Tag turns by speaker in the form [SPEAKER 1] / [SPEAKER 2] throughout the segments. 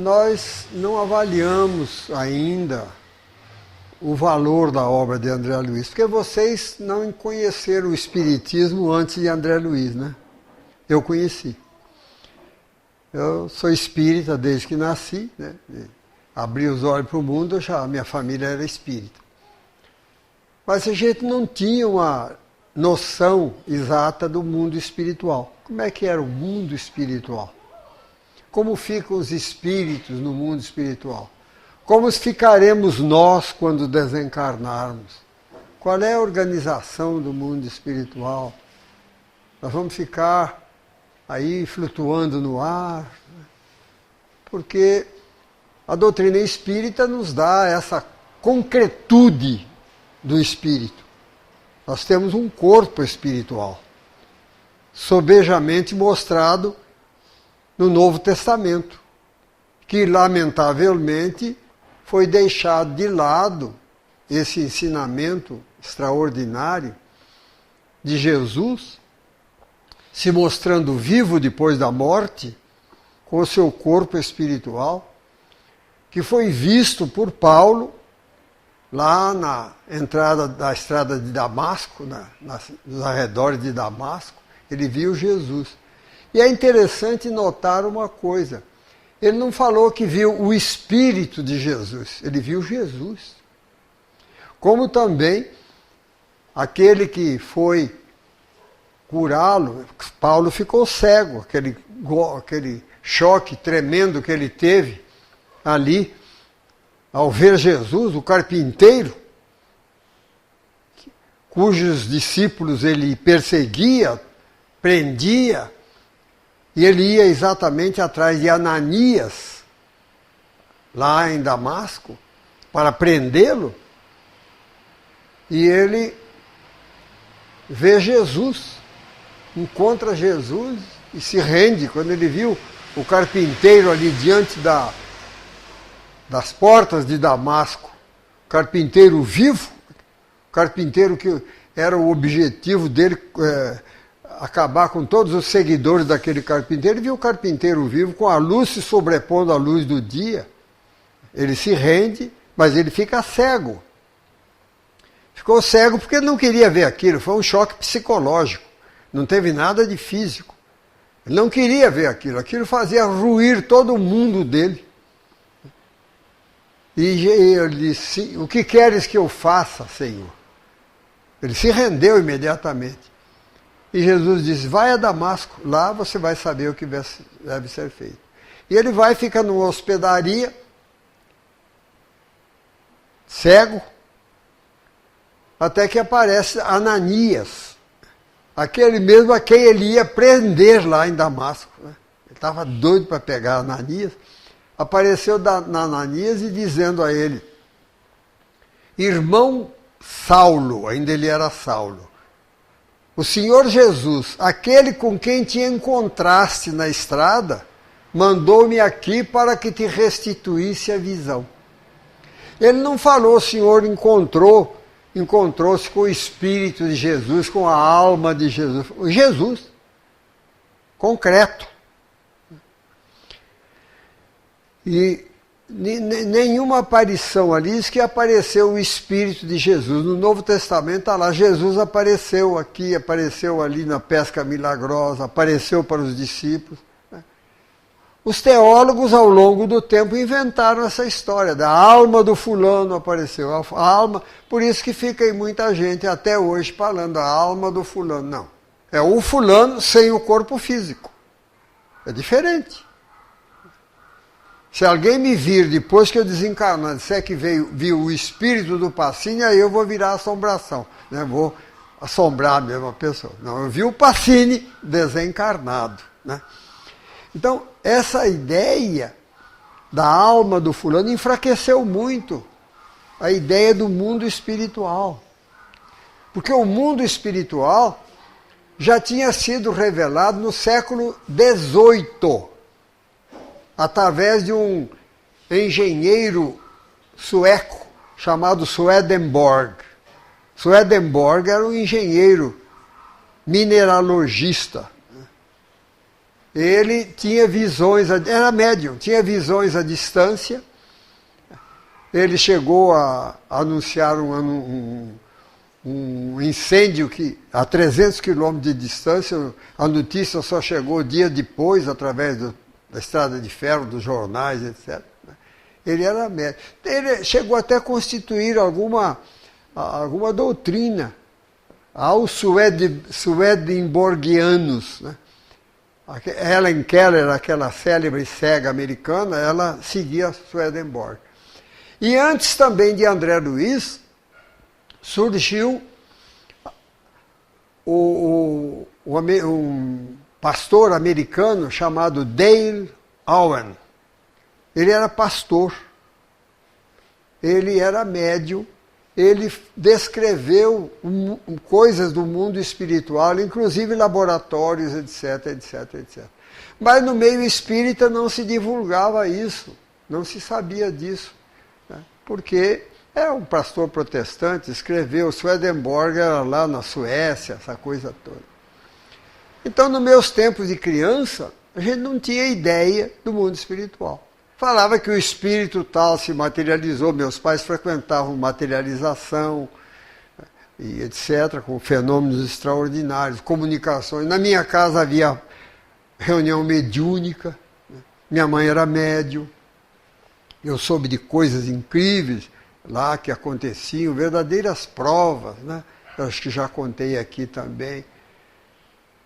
[SPEAKER 1] nós não avaliamos ainda o valor da obra de André Luiz, porque vocês não conheceram o Espiritismo antes de André Luiz, né? Eu conheci. Eu sou espírita desde que nasci, né? Abri os olhos para o mundo, minha família era espírita. Mas a gente não tinha uma noção exata do mundo espiritual. Como é que era o mundo espiritual? Como ficam os espíritos no mundo espiritual? Como ficaremos nós quando desencarnarmos? Qual é a organização do mundo espiritual? Nós vamos ficar aí flutuando no ar? Porque a doutrina espírita nos dá essa concretude do espírito. Nós temos um corpo espiritual, sobejamente mostrado no Novo Testamento, que lamentavelmente foi deixado de lado esse ensinamento extraordinário de Jesus, se mostrando vivo depois da morte, com o seu corpo espiritual, que foi visto por Paulo lá na entrada da estrada de Damasco, nos arredores de Damasco. Ele viu Jesus. E é interessante notar uma coisa. Ele não falou que viu o Espírito de Jesus, ele viu Jesus. Como também aquele que foi curá-lo, Paulo ficou cego, aquele choque tremendo que ele teve ali, ao ver Jesus, o carpinteiro, cujos discípulos ele perseguia, prendia, e ele ia exatamente atrás de Ananias, lá em Damasco, para prendê-lo. E ele vê Jesus, encontra Jesus e se rende. Quando ele viu o carpinteiro ali diante das portas de Damasco, carpinteiro vivo, carpinteiro que era o objetivo dele, acabar com todos os seguidores daquele carpinteiro. Ele viu o carpinteiro vivo com a luz se sobrepondo à luz do dia. Ele se rende, mas ele fica cego. Ficou cego porque ele não queria ver aquilo, foi um choque psicológico, não teve nada de físico. Ele não queria ver aquilo fazia ruir todo o mundo dele. E ele disse: o que queres que eu faça, Senhor? Ele se rendeu imediatamente. E Jesus disse: vai a Damasco, lá você vai saber o que deve ser feito. E ele vai, fica numa hospedaria, cego, até que aparece Ananias, aquele mesmo a quem ele ia prender lá em Damasco, né? Ele estava doido para pegar Ananias. Apareceu na Ananias e dizendo a ele: irmão Saulo, ainda ele era Saulo, o Senhor Jesus, aquele com quem te encontraste na estrada, mandou-me aqui para que te restituísse a visão. Ele não falou: o Senhor encontrou-se com o Espírito de Jesus, com a alma de Jesus. Jesus, concreto. E nenhuma aparição ali diz que apareceu o Espírito de Jesus. No Novo Testamento está lá: Jesus apareceu aqui, apareceu ali na pesca milagrosa, apareceu para os discípulos. Os teólogos, ao longo do tempo, inventaram essa história da alma do fulano apareceu. A alma, por isso que fica aí muita gente até hoje falando a alma do fulano. Não, é o fulano sem o corpo físico. É diferente. Se alguém me vir depois que eu desencarnar, disser que viu o espírito do Pacini, aí eu vou virar assombração, né? Vou assombrar a mesma pessoa. Não, eu vi o Pacini desencarnado, né? Então, essa ideia da alma do fulano enfraqueceu muito a ideia do mundo espiritual. Porque o mundo espiritual já tinha sido revelado no século XVIII, através de um engenheiro sueco chamado Swedenborg. Swedenborg era um engenheiro mineralogista. ele tinha visões, era médium, tinha visões à distância. Ele chegou a anunciar um incêndio que, a 300 quilômetros de distância, a notícia só chegou dia depois, através da estrada de ferro, dos jornais, etc. Ele era médium. Ele chegou até a constituir alguma doutrina aos Swedenborgianos, né? Helen Keller, aquela célebre cega americana, ela seguia Swedenborg. E antes também de André Luiz, surgiu um pastor americano chamado Dale Owen. Ele era pastor, ele era médium, ele descreveu coisas do mundo espiritual, inclusive laboratórios, etc, etc, etc. Mas no meio espírita não se divulgava isso, não se sabia disso, né? Porque era um pastor protestante, escreveu, Swedenborg era lá na Suécia, essa coisa toda. Então, nos meus tempos de criança, a gente não tinha ideia do mundo espiritual. Falava que o espírito tal se materializou, meus pais frequentavam materialização, e etc., com fenômenos extraordinários, comunicações. Na minha casa havia reunião mediúnica, minha mãe era médium, eu soube de coisas incríveis lá que aconteciam, verdadeiras provas, né? Eu acho que já contei aqui também.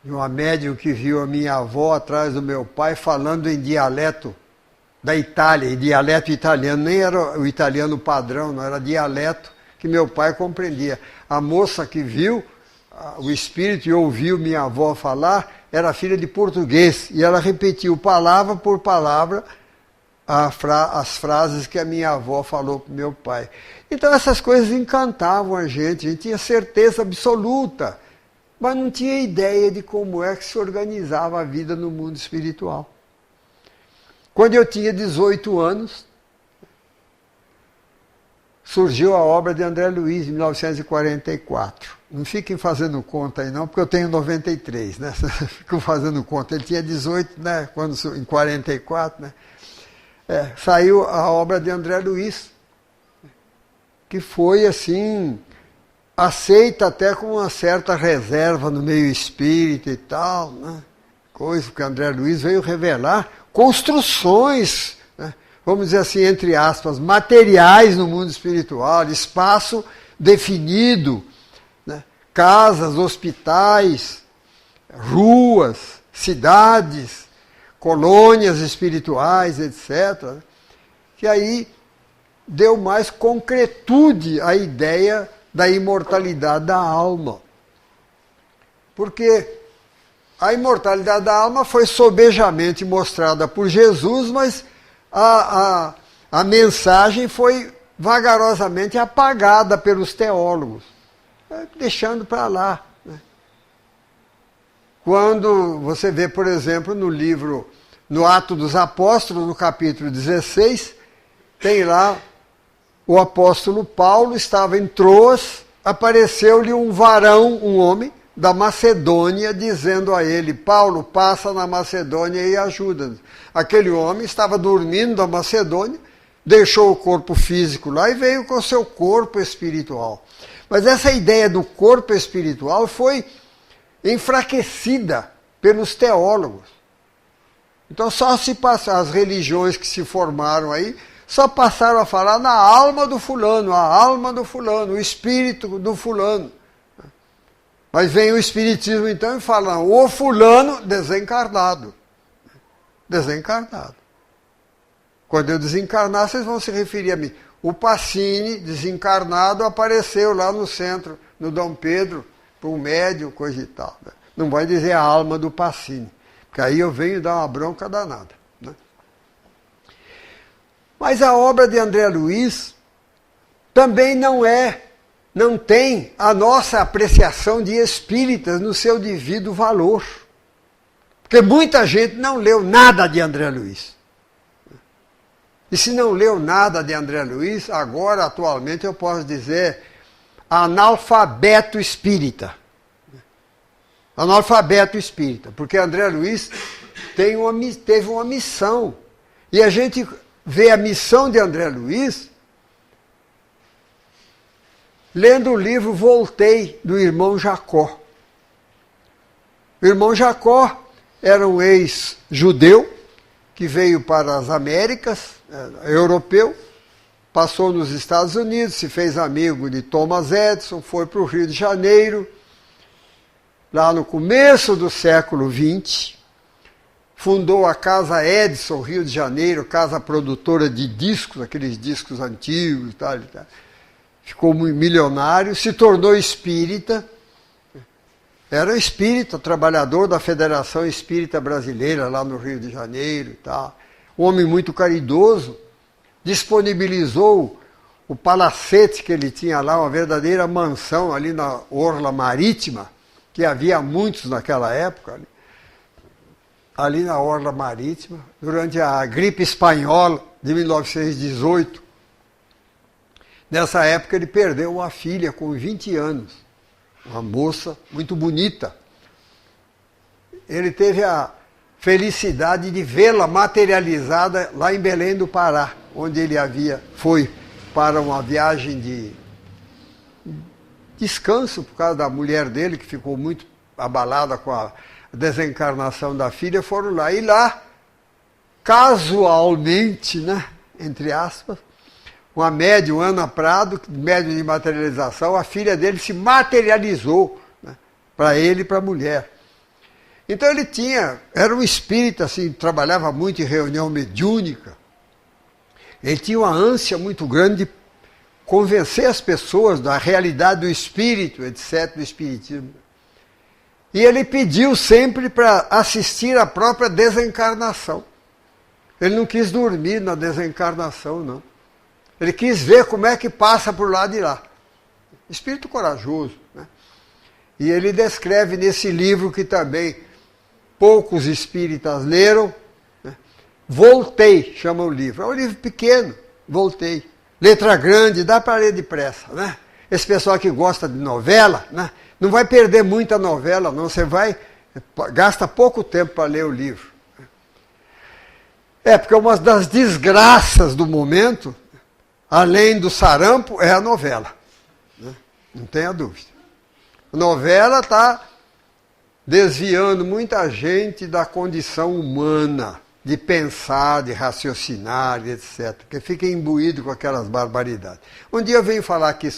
[SPEAKER 1] Uma médium que viu a minha avó atrás do meu pai falando em dialeto da Itália, em dialeto italiano, nem era o italiano padrão, não era dialeto que meu pai compreendia. A moça que viu o espírito e ouviu minha avó falar era filha de português, e ela repetiu palavra por palavra as frases que a minha avó falou para o meu pai. Então essas coisas encantavam a gente tinha certeza absoluta, mas não tinha ideia de como é que se organizava a vida no mundo espiritual. Quando eu tinha 18 anos, surgiu a obra de André Luiz, em 1944. Não fiquem fazendo conta aí não, porque eu tenho 93, né? Ficam fazendo conta. Ele tinha 18, né? Em 44, né? Saiu a obra de André Luiz, que foi, assim, aceita até com uma certa reserva no meio espírita e tal, né? Coisa que André Luiz veio revelar construções, né? Vamos dizer assim, entre aspas, materiais no mundo espiritual, espaço definido, né? Casas, hospitais, ruas, cidades, colônias espirituais, etc., que aí deu mais concretude à ideia da imortalidade da alma. Porque a imortalidade da alma foi sobejamente mostrada por Jesus, mas a mensagem foi vagarosamente apagada pelos teólogos, deixando para lá, né? Quando você vê, por exemplo, no livro, no Atos dos Apóstolos, no capítulo 16, tem lá o apóstolo Paulo, estava em Troas, apareceu-lhe um varão, um homem, da Macedônia, dizendo a ele: Paulo, passa na Macedônia e ajuda-nos. Aquele homem estava dormindo na Macedônia, deixou o corpo físico lá e veio com o seu corpo espiritual. Mas essa ideia do corpo espiritual foi enfraquecida pelos teólogos. Então só se passa, as religiões que se formaram aí, só passaram a falar na alma do fulano, a alma do fulano, o espírito do fulano. Mas vem o espiritismo então e fala: o fulano desencarnado. Desencarnado. Quando eu desencarnar, vocês vão se referir a mim. O Pacini, desencarnado, apareceu lá no centro, no Dom Pedro, para um médium, coisa e tal. Não vai dizer a alma do Pacini, porque aí eu venho dar uma bronca danada, né? Mas a obra de André Luiz também não tem a nossa apreciação de espíritas no seu devido valor. Porque muita gente não leu nada de André Luiz. E se não leu nada de André Luiz, agora, atualmente, eu posso dizer analfabeto espírita. Analfabeto espírita. Porque André Luiz teve uma missão. E a gente vê a missão de André Luiz lendo o livro Voltei, do irmão Jacó. O irmão Jacó era um ex-judeu que veio para as Américas, europeu, passou nos Estados Unidos, se fez amigo de Thomas Edison, foi para o Rio de Janeiro, lá no começo do século XX, fundou a Casa Edison, Rio de Janeiro, casa produtora de discos, aqueles discos antigos e tal. Ficou milionário, se tornou espírita, era espírita, trabalhador da Federação Espírita Brasileira, lá no Rio de Janeiro e tal. Um homem muito caridoso, disponibilizou o palacete que ele tinha lá, uma verdadeira mansão ali na orla marítima, que havia muitos naquela época, ali na orla marítima, durante a gripe espanhola de 1918. Nessa época ele perdeu uma filha com 20 anos, uma moça muito bonita. Ele teve a felicidade de vê-la materializada lá em Belém do Pará, onde ele foi para uma viagem de descanso por causa da mulher dele, que ficou muito abalada com a desencarnação da filha, foram lá. E lá, casualmente, né, entre aspas, uma médium, Ana Prado, médium de materialização, a filha dele se materializou, né, para ele e para a mulher. Então ele era um espírita, assim, trabalhava muito em reunião mediúnica. Ele tinha uma ânsia muito grande de convencer as pessoas da realidade do espírito, etc., do espiritismo. E ele pediu sempre para assistir à própria desencarnação. Ele não quis dormir na desencarnação, não. Ele quis ver como é que passa por lá de lá. Espírito corajoso, né? E ele descreve nesse livro que também poucos espíritas leram, né? Voltei, chama o livro. É um livro pequeno, Voltei. Letra grande, dá para ler depressa, né? Esse pessoal que gosta de novela, né, não vai perder muita novela, não. Você gasta pouco tempo para ler o livro. Porque uma das desgraças do momento, além do sarampo, é a novela, né? Não tenha dúvida. A novela está desviando muita gente da condição humana, de pensar, de raciocinar, etc. Que fica imbuído com aquelas barbaridades. Um dia eu venho falar aqui,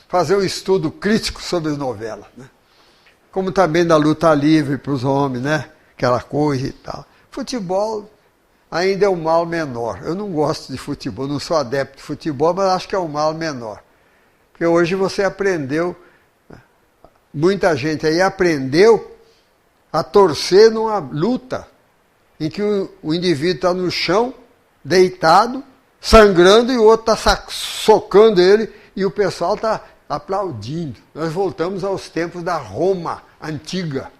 [SPEAKER 1] fazer um estudo crítico sobre as novelas, né? Como também da luta livre para os homens, né? Aquela coisa e tal. Futebol ainda é um mal menor. Eu não gosto de futebol, não sou adepto de futebol, mas acho que é um mal menor. Porque hoje você aprendeu, muita gente aí aprendeu a torcer numa luta em que o indivíduo está no chão, deitado, sangrando, e o outro está socando ele, e o pessoal está aplaudindo. Nós voltamos aos tempos da Roma antiga,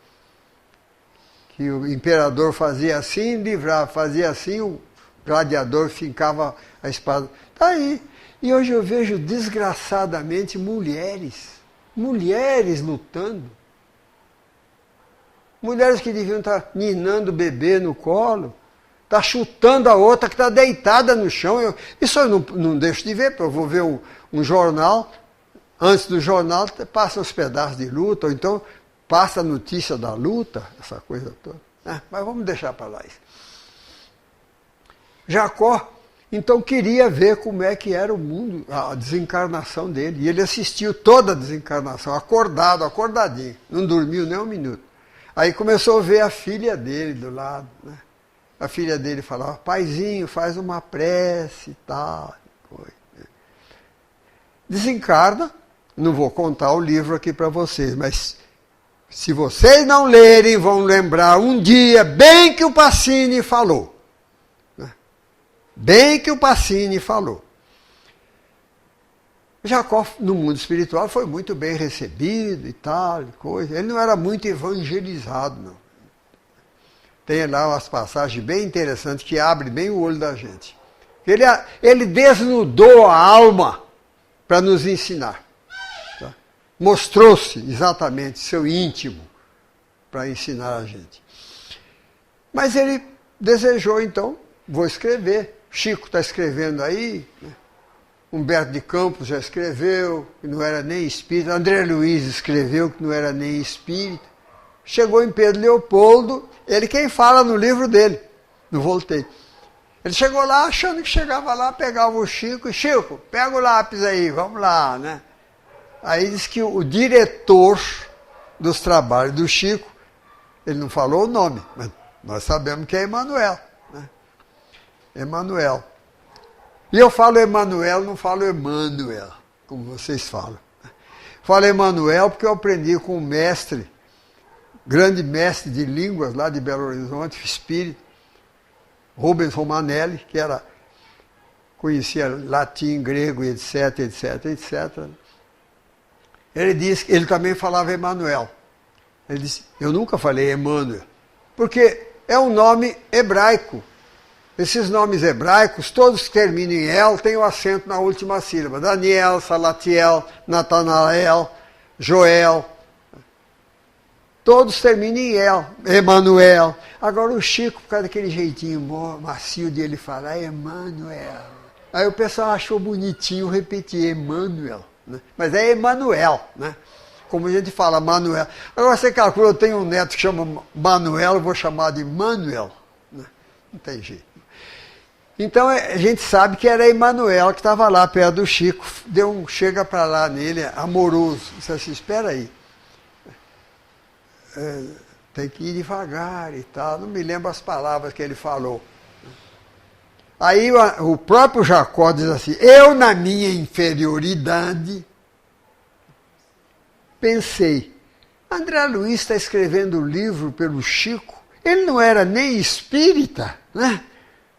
[SPEAKER 1] que o imperador fazia assim, livrava, fazia assim, o gladiador fincava a espada. Está aí. E hoje eu vejo, desgraçadamente, mulheres lutando. Mulheres que deviam estar ninando o bebê no colo, está chutando a outra que está deitada no chão. Isso eu não deixo de ver, porque eu vou ver um jornal, antes do jornal passa os pedaços de luta, ou então passa a notícia da luta, essa coisa toda. Mas vamos deixar para lá isso. Jacó, então, queria ver como é que era o mundo, a desencarnação dele. E ele assistiu toda a desencarnação, acordadinho, não dormiu nem um minuto. Aí começou a ver a filha dele do lado, né? A filha dele falava, paizinho, faz uma prece e tal. Desencarna, não vou contar o livro aqui para vocês, mas se vocês não lerem, vão lembrar um dia bem que o Pacini falou. Né? Bem que o Pacini falou. Jacó, no mundo espiritual, foi muito bem recebido e tal, coisa. Ele não era muito evangelizado, não. Tem lá umas passagens bem interessantes que abrem bem o olho da gente. Ele desnudou a alma para nos ensinar. Tá? Mostrou-se exatamente seu íntimo para ensinar a gente. Mas ele desejou, então, vou escrever. Chico está escrevendo aí, né? Humberto de Campos já escreveu, que não era nem espírita. André Luiz escreveu, que não era nem espírita. Chegou em Pedro Leopoldo, ele quem fala no livro dele, no Voltaire. Ele chegou lá achando que chegava lá, pegava o Chico, e Chico, pega o lápis aí, vamos lá, né? Aí diz que o diretor dos trabalhos do Chico, ele não falou o nome, mas nós sabemos que é Emanuel, né? Emanuel. E eu falo Emanuel, não falo Emmanuel, como vocês falam. Falo Emanuel porque eu aprendi com um mestre, grande mestre de línguas lá de Belo Horizonte, espírito, Rubens Romanelli, que conhecia latim, grego, etc, etc, etc. Ele disse que ele também falava Emanuel. Ele disse, eu nunca falei Emmanuel, porque é um nome hebraico. Esses nomes hebraicos, todos que terminam em El, têm o acento na última sílaba. Daniel, Salatiel, Natanael, Joel. Todos terminam em El, Emanuel. Agora o Chico, por causa daquele jeitinho macio de ele falar, Emanuel. Aí o pessoal achou bonitinho repetir, Emanuel. Né? Mas é Emanuel, né? Como a gente fala, Manuel. Agora você calcula, eu tenho um neto que chama Manuel, eu vou chamar de Manuel. Né? Não tem jeito. Então a gente sabe que era Emanuel que estava lá perto do Chico, deu um chega para lá nele, amoroso. Disse assim, espera aí, tem que ir devagar e tal, não me lembro as palavras que ele falou. Aí o próprio Jacó diz assim, eu na minha inferioridade pensei, André Luiz está escrevendo livro pelo Chico, ele não era nem espírita, né?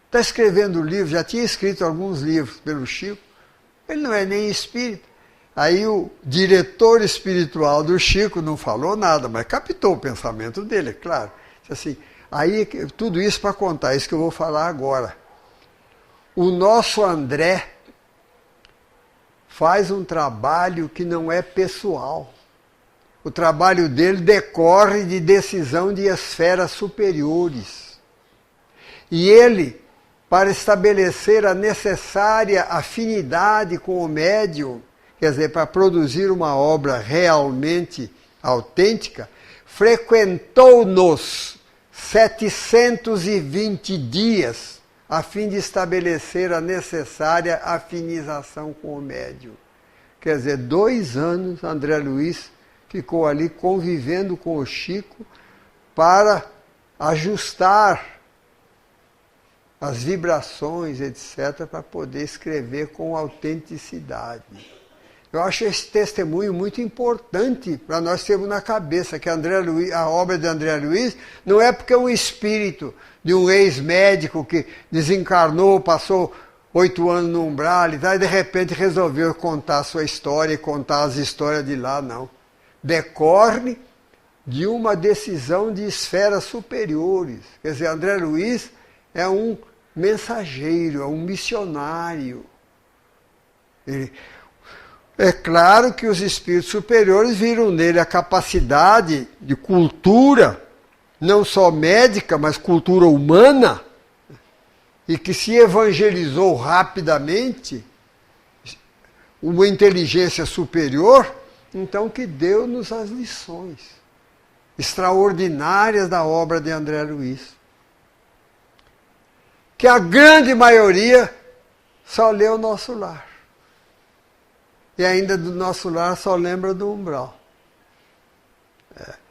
[SPEAKER 1] Está escrevendo livro, já tinha escrito alguns livros pelo Chico, ele não é nem espírita. Aí o diretor espiritual do Chico não falou nada, mas captou o pensamento dele, é claro. Assim, aí tudo isso para contar, isso que eu vou falar agora. O nosso André faz um trabalho que não é pessoal. O trabalho dele decorre de decisão de esferas superiores. E ele, para estabelecer a necessária afinidade com o médium, quer dizer, para produzir uma obra realmente autêntica, frequentou-nos 720 dias, a fim de estabelecer a necessária afinização com o médium. Quer dizer, 2 anos André Luiz ficou ali convivendo com o Chico para ajustar as vibrações, etc., para poder escrever com autenticidade. Eu acho esse testemunho muito importante para nós termos na cabeça que André Luiz, a obra de André Luiz não é porque é um espírito de um ex-médico que desencarnou, passou 8 anos no umbral e tal, e de repente resolveu contar a sua história e contar as histórias de lá, não. Decorre de uma decisão de esferas superiores. Quer dizer, André Luiz é um mensageiro, é um missionário. É claro que os espíritos superiores viram nele a capacidade de cultura, não só médica, mas cultura humana, e que se evangelizou rapidamente, uma inteligência superior, então que deu-nos as lições extraordinárias da obra de André Luiz. Que a grande maioria só lê o Nosso Lar. E ainda do Nosso Lar só lembra do umbral.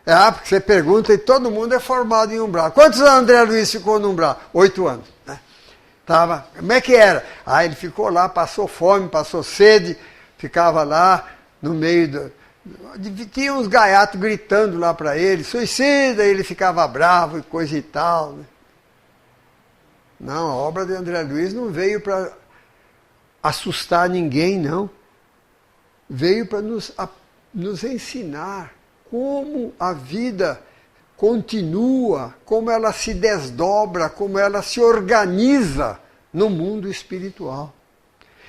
[SPEAKER 1] Porque você pergunta e todo mundo é formado em umbral. Quantos anos André Luiz ficou no umbral? 8 anos. Né? Como é que era? Ele ficou lá, passou fome, passou sede, ficava lá no meio do... Tinha uns gaiatos gritando lá para ele, suicida, ele ficava bravo e coisa e tal. Né? Não, a obra de André Luiz não veio para assustar ninguém, não. Veio para nos ensinar como a vida continua, como ela se desdobra, como ela se organiza no mundo espiritual.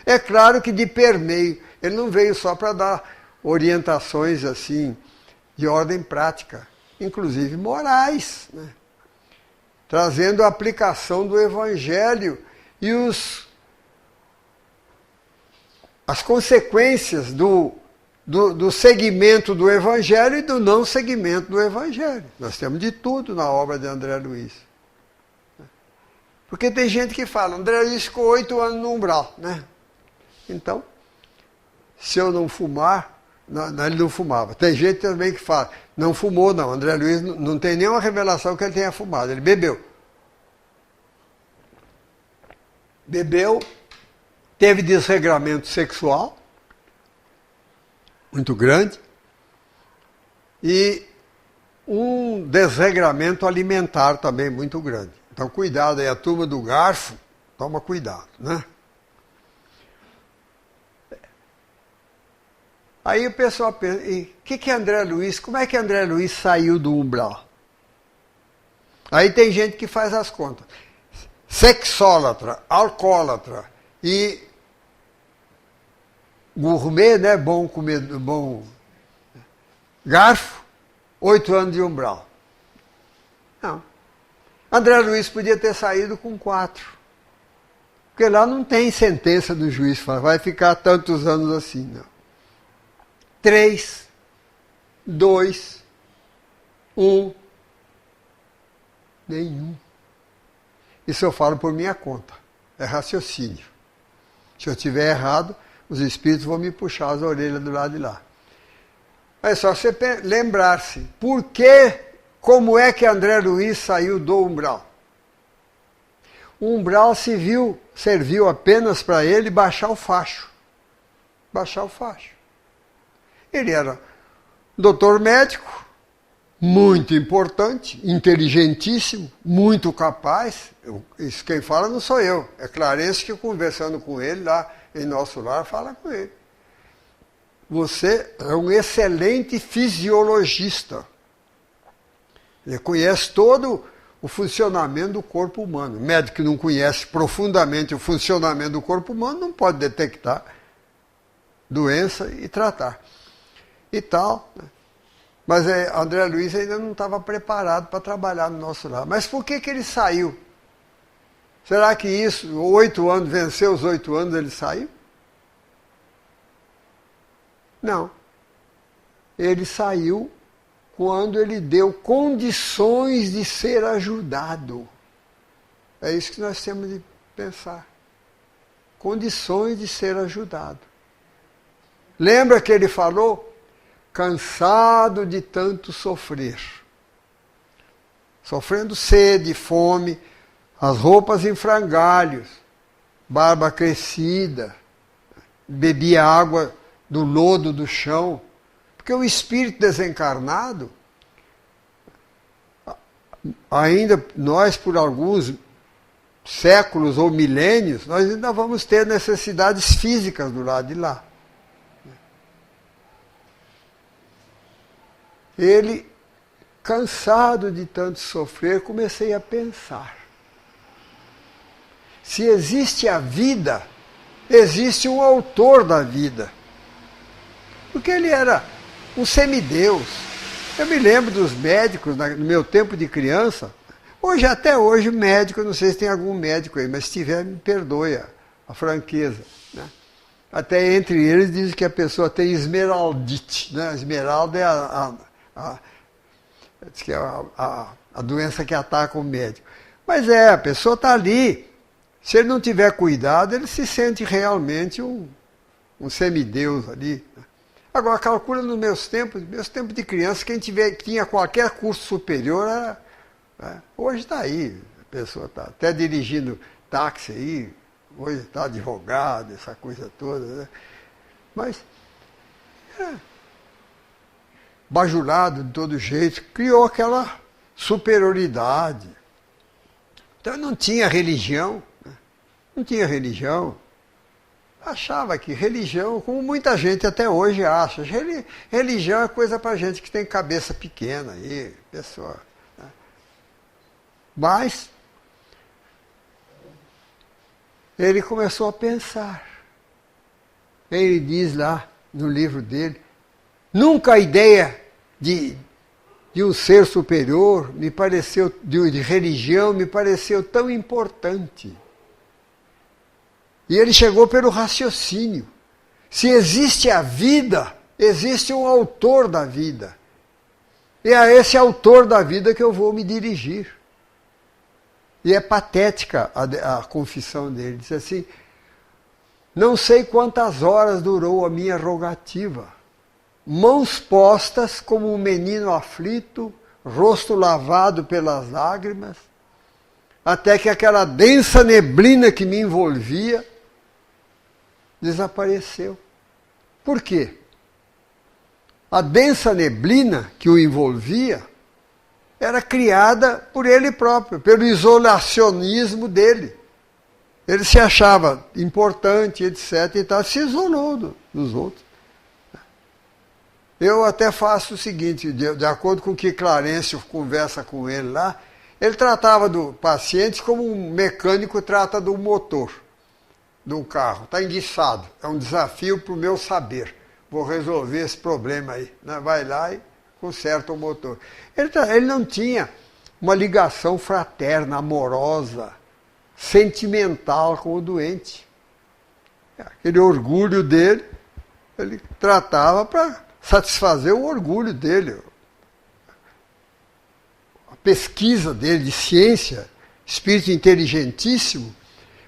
[SPEAKER 1] É claro que de permeio, ele não veio só para dar orientações assim de ordem prática, inclusive morais, né? trazendo a aplicação do Evangelho e as consequências do segmento do Evangelho e do não segmento do Evangelho. Nós temos de tudo na obra de André Luiz. Porque tem gente que fala, André Luiz ficou 8 anos no umbral, né? Então, se eu não fumar, não, ele não fumava. Tem gente também que fala, não fumou não, André Luiz não tem nenhuma revelação que ele tenha fumado, ele bebeu. Bebeu, teve desregramento sexual, muito grande, e um desregramento alimentar também muito grande. Então, cuidado aí, a turma do garfo, toma cuidado, né? Aí o pessoal pensa, e o que é André Luiz? Como é que André Luiz saiu do umbral? Aí tem gente que faz as contas. Sexólatra, alcoólatra e gourmet, né? Bom comer, bom garfo, 8 anos de umbral. Não. André Luiz podia ter saído com 4. Porque lá não tem sentença do juiz, fala, vai ficar tantos anos assim, não. 3, 2, 1, nenhum. Isso eu falo por minha conta. É raciocínio. Se eu estiver errado, os espíritos vão me puxar as orelhas do lado de lá. É só você lembrar-se. Por que, como é que André Luiz saiu do umbral? O umbral serviu apenas para ele baixar o facho. Baixar o facho. Ele era doutor médico, muito importante, inteligentíssimo, muito capaz. Isso quem fala não sou eu, é Clarence que, conversando com ele lá em nosso lar, fala com ele. Você é um excelente fisiologista. Ele conhece todo o funcionamento do corpo humano. O médico que não conhece profundamente o funcionamento do corpo humano não pode detectar doença e tratar. E tal. Mas André Luiz ainda não estava preparado para trabalhar no nosso lar. Mas por que ele saiu? Será que isso, 8 anos, venceu os 8 anos, ele saiu? Não. Ele saiu quando ele deu condições de ser ajudado. É isso que nós temos de pensar. Condições de ser ajudado. Lembra que ele falou? Cansado de tanto sofrer. Sofrendo sede, fome, as roupas em frangalhos, barba crescida, bebia água do lodo do chão. Porque o espírito desencarnado, ainda nós por alguns séculos ou milênios, nós ainda vamos ter necessidades físicas do lado de lá. Ele, cansado de tanto sofrer, comecei a pensar. Se existe a vida, existe um autor da vida. Porque ele era um semideus. Eu me lembro dos médicos, no meu tempo de criança, até hoje, médico, não sei se tem algum médico aí, mas se tiver, me perdoe a franqueza. Né? Até entre eles dizem que a pessoa tem esmeraldite. Né? A esmeralda é diz que é a doença que ataca o médico. Mas a pessoa está ali. Se ele não tiver cuidado, ele se sente realmente um semideus ali. Agora, calcula nos meus tempos de criança, quem tinha qualquer curso superior, hoje está aí. A pessoa está até dirigindo táxi aí, hoje está advogado, essa coisa toda. Né? Mas, bajulado de todo jeito, criou aquela superioridade. Então não tinha religião, né? Não tinha religião. Achava que religião, como muita gente até hoje acha, religião é coisa para gente que tem cabeça pequena aí, pessoa. Né? Mas ele começou a pensar. Ele diz lá no livro dele, nunca a ideia de de um ser superior, me pareceu, de religião, me pareceu tão importante. E ele chegou pelo raciocínio. Se existe a vida, existe um autor da vida. E é a esse autor da vida que eu vou me dirigir. E é patética a confissão dele. Diz assim, não sei quantas horas durou a minha rogativa. Mãos postas como um menino aflito, rosto lavado pelas lágrimas, até que aquela densa neblina que me envolvia desapareceu. Por quê? A densa neblina que o envolvia era criada por ele próprio, pelo isolacionismo dele. Ele se achava importante, etc. e tal, se isolou dos outros. Eu até faço o seguinte, de acordo com o que Clarencio conversa com ele lá, ele tratava do paciente como um mecânico trata do motor de um carro. Está enguiçado, é um desafio para o meu saber. Vou resolver esse problema aí. Né? Vai lá e conserta o motor. Ele não tinha uma ligação fraterna, amorosa, sentimental com o doente. Aquele orgulho dele, ele tratava para satisfazer o orgulho dele. A pesquisa dele de ciência, espírito inteligentíssimo,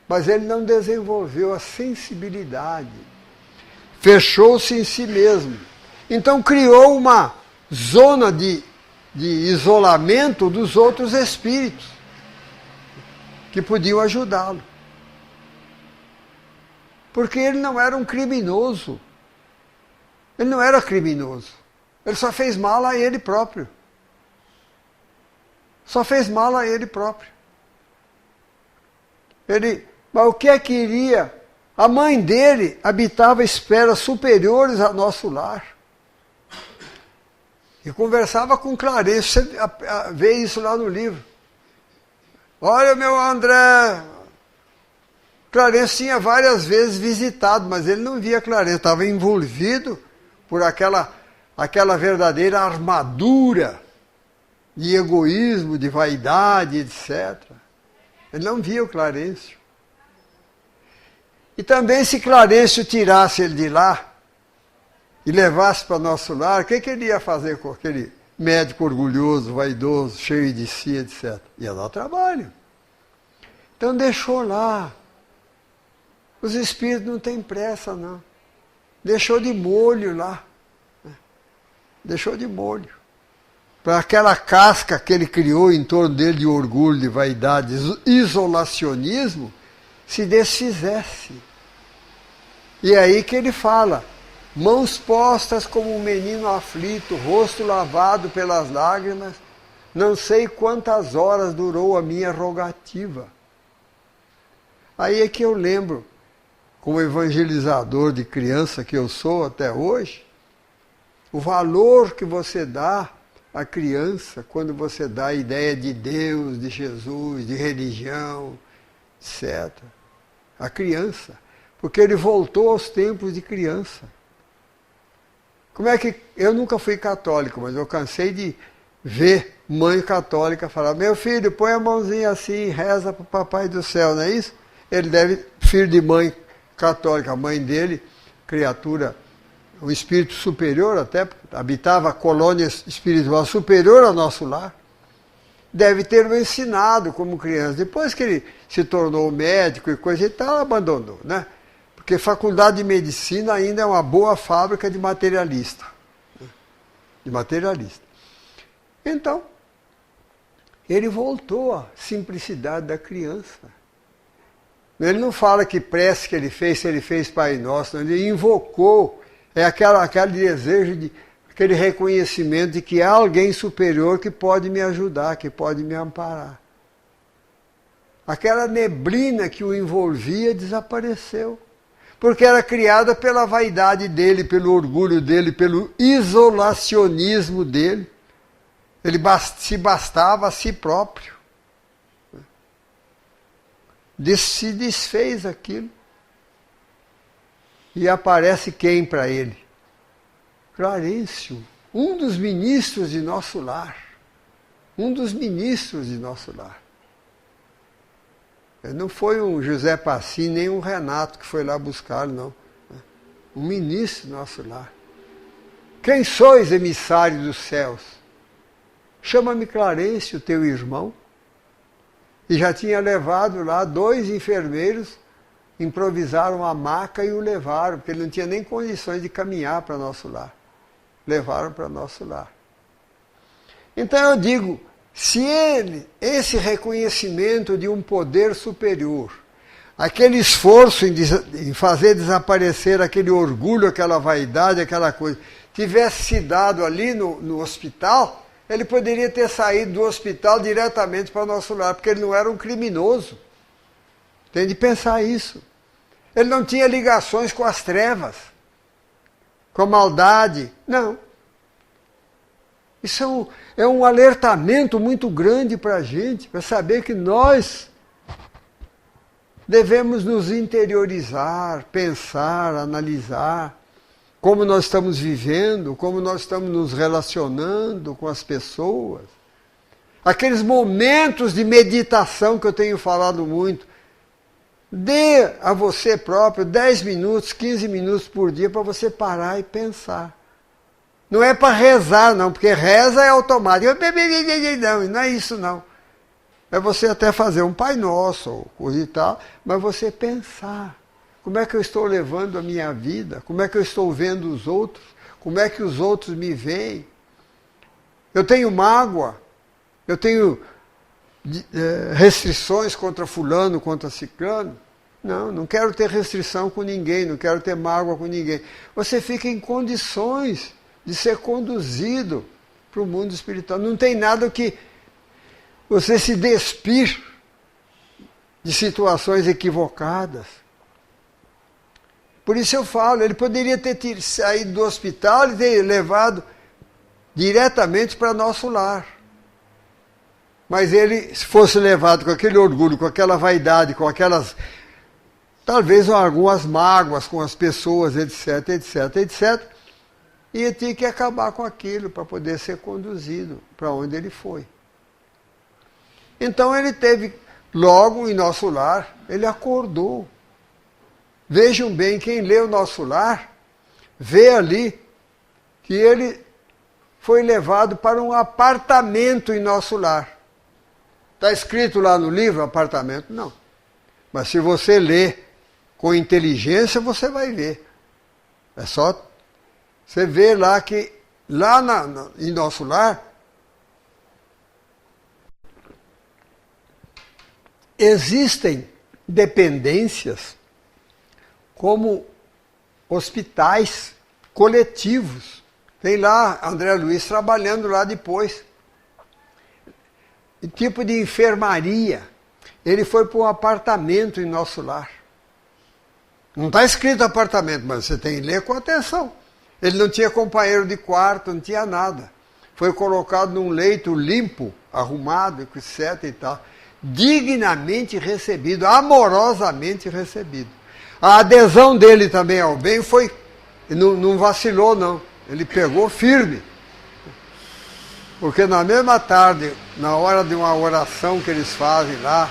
[SPEAKER 1] mas ele não desenvolveu a sensibilidade. Fechou-se em si mesmo. Então criou uma zona de isolamento dos outros espíritos que podiam ajudá-lo. Porque ele não era um criminoso. Ele não era criminoso. Ele só fez mal a ele próprio. Só fez mal a ele próprio. Mas o que é que iria? A mãe dele habitava esferas superiores ao nosso lar. E conversava com Clarencio, você vê isso lá no livro. Olha, meu André, Clarencio tinha várias vezes visitado, mas ele não via Clarencio, estava envolvido por aquela verdadeira armadura de egoísmo, de vaidade, etc. Ele não via o Clarencio. E também se Clarencio tirasse ele de lá e levasse para nosso lar, o que ele ia fazer com aquele médico orgulhoso, vaidoso, cheio de si, etc. Ia dar trabalho. Então deixou lá. Os espíritos não têm pressa, não. Deixou de molho lá. Deixou de molho. Para aquela casca que ele criou em torno dele de orgulho, de vaidade, isolacionismo, se desfizesse. E é aí que ele fala, mãos postas como um menino aflito, rosto lavado pelas lágrimas, não sei quantas horas durou a minha rogativa. Aí é que eu lembro, como evangelizador de criança que eu sou até hoje, o valor que você dá à criança quando você dá a ideia de Deus, de Jesus, de religião, etc. A criança. Porque ele voltou aos tempos de criança. Como é que... Eu nunca fui católico, mas eu cansei de ver mãe católica falar, meu filho, põe a mãozinha assim, reza para o papai do céu, não é isso? Ele deve, filho de mãe católica, a mãe dele, criatura, um espírito superior até, habitava a colônia espiritual superior ao nosso lar, deve ter o ensinado como criança. Depois que ele se tornou médico e coisa e tal, abandonou, né? Porque faculdade de medicina ainda é uma boa fábrica de materialista. De materialista. Então, ele voltou à simplicidade da criança. Ele não fala que prece que ele fez, se ele fez Pai Nosso, ele invocou, aquele desejo, aquele reconhecimento de que há alguém superior que pode me ajudar, que pode me amparar. Aquela neblina que o envolvia desapareceu. Porque era criada pela vaidade dele, pelo orgulho dele, pelo isolacionismo dele. Ele se bastava a si próprio. Se desfez aquilo. E aparece quem para ele? Clarencio. um dos ministros de nosso lar. Um dos ministros de nosso lar. Não foi um José Passim, nem um Renato que foi lá buscá-lo, não. Um ministro do nosso lar. Quem sois, emissário dos céus? Chama-me Clarence, o teu irmão. E já tinha levado lá 2 enfermeiros, improvisaram a maca e o levaram, porque ele não tinha nem condições de caminhar para nosso lar. Levaram para nosso lar. Então eu digo, se esse reconhecimento de um poder superior, aquele esforço em fazer desaparecer aquele orgulho, aquela vaidade, aquela coisa, tivesse se dado ali no hospital, ele poderia ter saído do hospital diretamente para o nosso lar, porque ele não era um criminoso. Tem de pensar isso. Ele não tinha ligações com as trevas, com a maldade. Não. Isso é um alertamento muito grande para a gente, para saber que nós devemos nos interiorizar, pensar, analisar como nós estamos vivendo, como nós estamos nos relacionando com as pessoas. Aqueles momentos de meditação que eu tenho falado muito. Dê a você próprio 10 minutos, 15 minutos por dia para você parar e pensar. Não é para rezar, não, porque reza é automático. Não é isso, não. É você até fazer um Pai Nosso, ou coisa e tal, mas você pensar. Como é que eu estou levando a minha vida? Como é que eu estou vendo os outros? Como é que os outros me veem? Eu tenho mágoa? Eu tenho restrições contra fulano, contra ciclano? Não, não quero ter restrição com ninguém, não quero ter mágoa com ninguém. Você fica em condições de ser conduzido para o mundo espiritual. Não tem nada que você se despir de situações equivocadas. Por isso eu falo, ele poderia ter saído do hospital e ter levado diretamente para nosso lar. Mas ele, se fosse levado com aquele orgulho, com aquela vaidade, com aquelas, talvez algumas mágoas com as pessoas, etc, etc, etc, ia ter que acabar com aquilo para poder ser conduzido para onde ele foi. Então ele teve, logo em nosso lar, ele acordou. Vejam bem, quem lê o nosso lar, vê ali que ele foi levado para um apartamento em nosso lar. Está escrito lá no livro, apartamento? Não. Mas se você lê com inteligência, você vai ver. É só você ver lá que, lá em nosso lar, existem dependências como hospitais coletivos. Tem lá André Luiz trabalhando lá depois. E tipo de enfermaria. Ele foi para um apartamento em nosso lar. Não está escrito apartamento, mas você tem que ler com atenção. Ele não tinha companheiro de quarto, não tinha nada. Foi colocado num leito limpo, arrumado, etc. e tal. Dignamente recebido, amorosamente recebido. A adesão dele também ao bem foi, não vacilou não, ele pegou firme. Porque na mesma tarde, na hora de uma oração que eles fazem lá,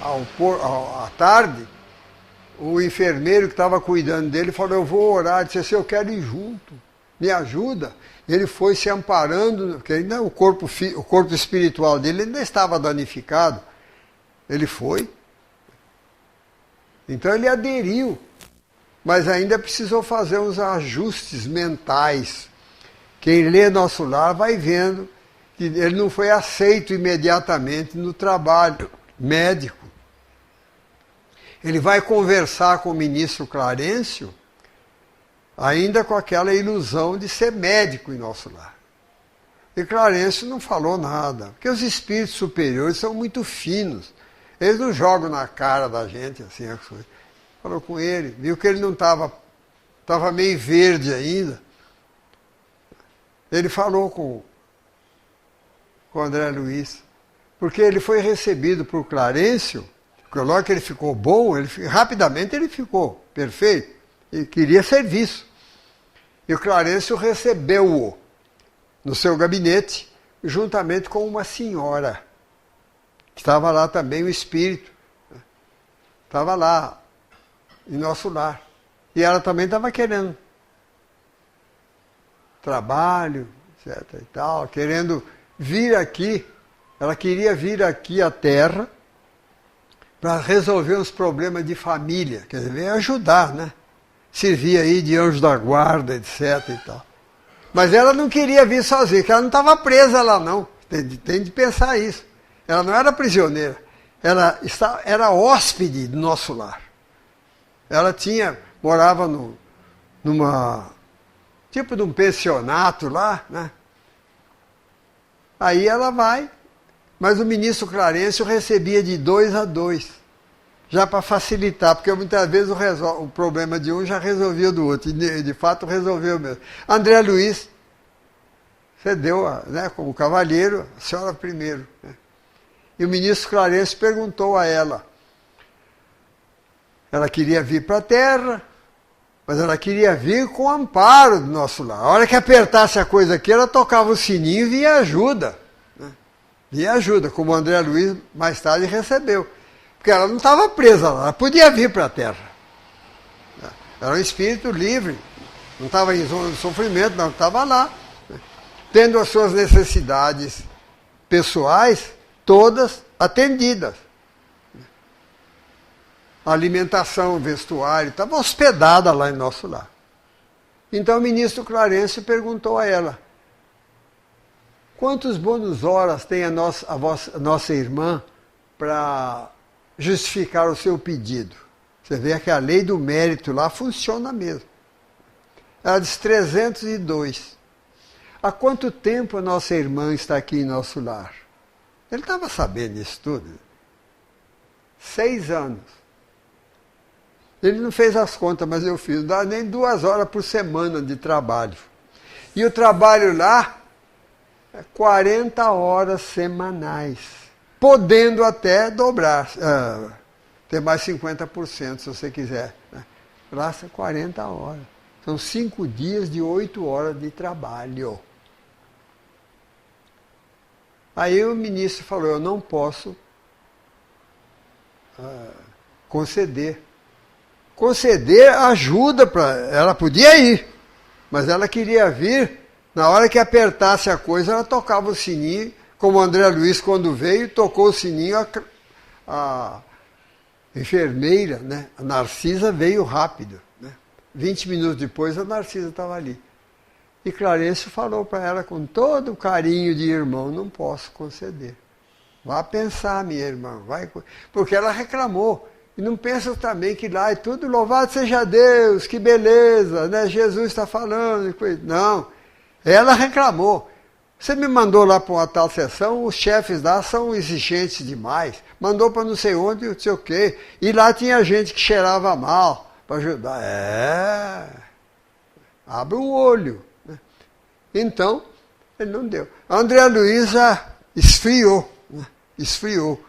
[SPEAKER 1] à tarde, o enfermeiro que estava cuidando dele falou, eu vou orar, disse assim, eu quero ir junto, me ajuda. E ele foi se amparando, porque ainda o corpo espiritual dele ainda estava danificado. Ele foi. Então ele aderiu, mas ainda precisou fazer uns ajustes mentais. Quem lê nosso lar vai vendo que ele não foi aceito imediatamente no trabalho médico. Ele vai conversar com o ministro Clarencio, ainda com aquela ilusão de ser médico em nosso lar. E Clarencio não falou nada, porque os espíritos superiores são muito finos. Eles não jogam na cara da gente assim. Falou com ele, viu que ele não estava meio verde ainda. Ele falou com o André Luiz, porque ele foi recebido por Clarencio, porque logo que ele ficou bom, rapidamente ele ficou perfeito, e queria serviço. E o Clarencio recebeu-o no seu gabinete, juntamente com uma senhora. Estava lá também o espírito. Estava lá, em nosso lar. E ela também estava querendo trabalho, etc. e tal, querendo vir aqui. Ela queria vir aqui à Terra para resolver os problemas de família. Quer dizer, veio ajudar, né? Servir aí de anjo da guarda, etc. e tal. Mas ela não queria vir sozinha, porque ela não estava presa lá, não. Tem de pensar isso. Ela não era prisioneira. Ela era hóspede do nosso lar. Ela morava numa tipo de um pensionato lá, né? Aí ela vai, mas o ministro Clarencio recebia de 2 a 2, já para facilitar, porque muitas vezes o problema de um já resolvia do outro, e de fato resolveu mesmo. André Luiz cedeu, né, como cavalheiro, a senhora primeiro, né? E o ministro Clarencio perguntou a ela. Ela queria vir para a Terra, mas ela queria vir com o amparo do nosso lar. A hora que apertasse a coisa aqui, ela tocava o sininho e via ajuda. Né? Via ajuda, como o André Luiz mais tarde recebeu. Porque ela não estava presa lá, ela podia vir para a Terra. Era um espírito livre, não estava em zona de sofrimento, não, estava lá, né? Tendo as suas necessidades pessoais todas atendidas. A alimentação, vestuário, estava hospedada lá em nosso lar. Então o ministro Clarencio perguntou a ela: quantos bônus horas tem a nossa irmã para justificar o seu pedido? Você vê que a lei do mérito lá funciona mesmo. Ela disse 302. Há quanto tempo a nossa irmã está aqui em nosso lar? Ele estava sabendo disso tudo. 6 anos. Ele não fez as contas, mas eu fiz. Não dá nem 2 horas por semana de trabalho. E o trabalho lá é 40 horas semanais. Podendo até dobrar. Ter mais 50%, se você quiser. Lá são 40 horas. São 5 dias de 8 horas de trabalho. Aí o ministro falou: eu não posso conceder. Conceder ajuda para ela. Podia ir, mas ela queria vir. Na hora que apertasse a coisa, ela tocava o sininho, como o André Luiz, quando veio, tocou o sininho, a enfermeira, né, a Narcisa, veio rápido. Né? 20 minutos depois, a Narcisa estava ali. E Clarencio falou para ela com todo o carinho de irmão: não posso conceder. Vá pensar, minha irmã. Vai. Porque ela reclamou. E não pensa também que lá é tudo louvado seja Deus, que beleza, né? Jesus está falando. Não, ela reclamou. Você me mandou lá para uma tal sessão, os chefes lá são exigentes demais. Mandou para não sei onde, não sei o quê. E lá tinha gente que cheirava mal para ajudar. Abre o olho. Né? Então, ele não deu. André Luiz já esfriou. Né? Esfriou.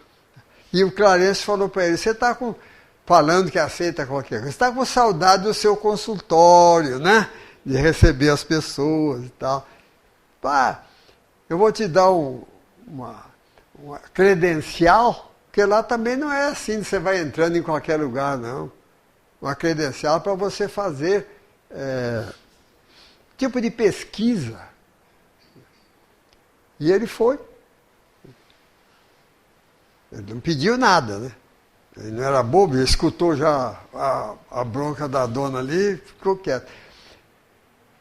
[SPEAKER 1] E o Clarencio falou para ele: você está falando que aceita qualquer coisa, você está com saudade do seu consultório, né? De receber as pessoas e tal. Pá, eu vou te dar uma credencial, porque lá também não é assim, você vai entrando em qualquer lugar, não. Uma credencial para você fazer tipo de pesquisa. E ele foi. Ele não pediu nada, né? Ele não era bobo, ele escutou já a bronca da dona ali, ficou quieto.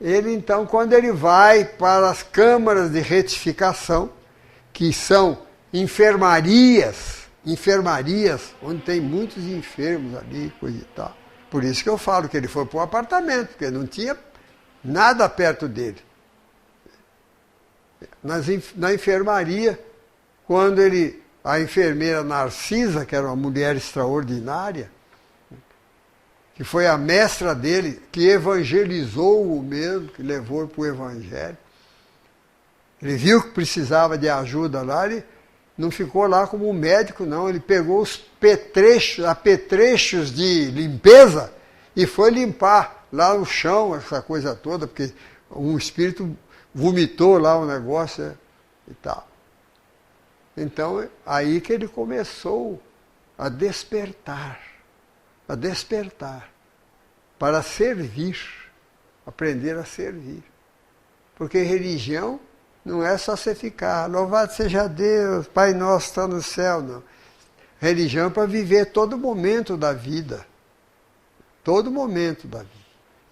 [SPEAKER 1] Ele, então, quando ele vai para as câmaras de retificação, que são enfermarias, onde tem muitos enfermos ali, coisa e tal. Por isso que eu falo que ele foi para um apartamento, porque não tinha nada perto dele. Na enfermaria, quando a enfermeira Narcisa, que era uma mulher extraordinária, que foi a mestra dele, que evangelizou-o mesmo, que levou para o evangelho. Ele viu que precisava de ajuda lá, ele não ficou lá como um médico, não. Ele pegou os apetrechos de limpeza e foi limpar lá o chão, essa coisa toda, porque um espírito vomitou lá o negócio e tal. Então, aí que ele começou a despertar para servir, aprender a servir. Porque religião não é só você ficar, louvado seja Deus, Pai nosso está no céu, não. Religião é para viver todo momento da vida. Todo momento da vida.